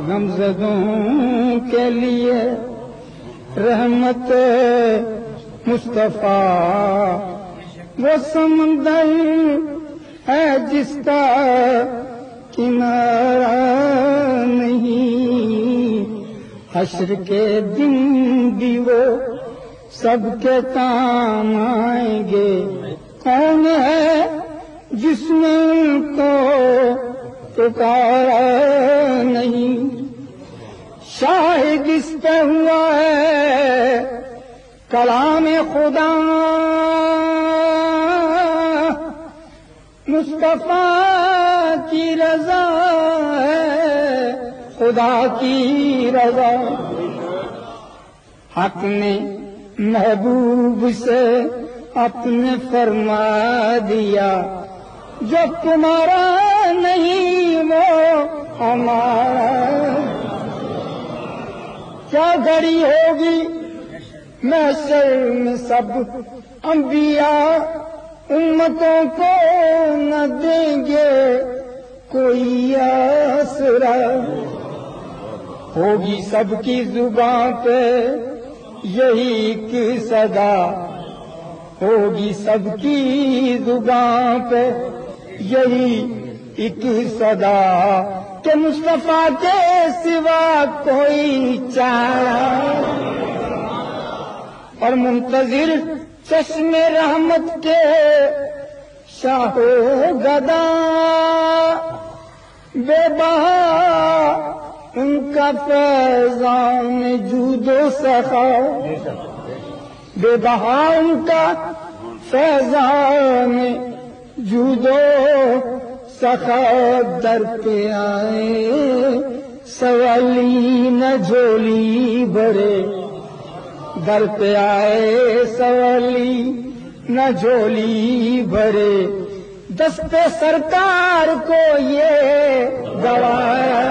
غمزدوں کے لیے رحمت مصطفیٰ وہ سمندر ہے جس کا کنارہ نہیں، حشر کے دن بھی وہ سب کے کام آئیں گے، کون ہے جس نے ان کو پکارا نہیں؟ شاہد اس پہ ہوا ہے کلام خدا، مصطفیٰ کی رضا ہے خدا کی رضا۔ حق نے محبوب سے اپنے فرما دیا، جو تمہارا نہیں وہ ہمارا۔ کیا گھڑی ہوگی محشر میں سب انبیاء امتوں کو نہ دیں گے کوئی آسرا، ہوگی سب کی زبان پہ یہی ایک صدا، ہوگی سب کی زبان پہ یہی ایک صدا کہ مصطفیٰ کے سوا کوئی چارہ، اور منتظر چشم رحمت کے شاہ و گدا، بے بہا ان کا فیضان جود و سخا، بے بہا ان کا فیضان جود و سخا، در پہ آئے سوالی نہ جھولی بھرے، در پہ آئے سوالی نہ جھولی بھرے، دست سرکار کو یہ گوایا،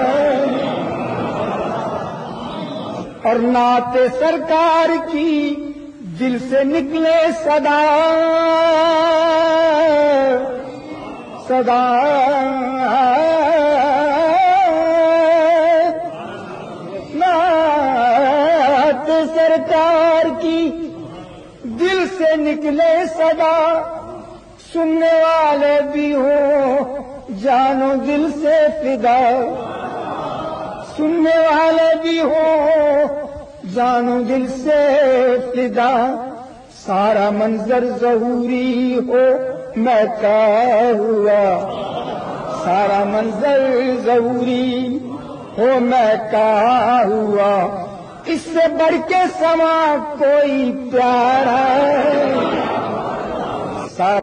اور نعت سرکار کی دل سے نکلے صدا، صدا نعت سرکار کی دل سے نکلے صدا، سننے والے بھی ہوں جانو دل سے فدا، سننے والے بھی ہوں جانو دل سے فدا، سارا منظر ظہوری ہو مہکا ہوا، سارا منظر ظہوری ہو مہکا ہوا، اس سے بڑھ کے سما کوئی پیارا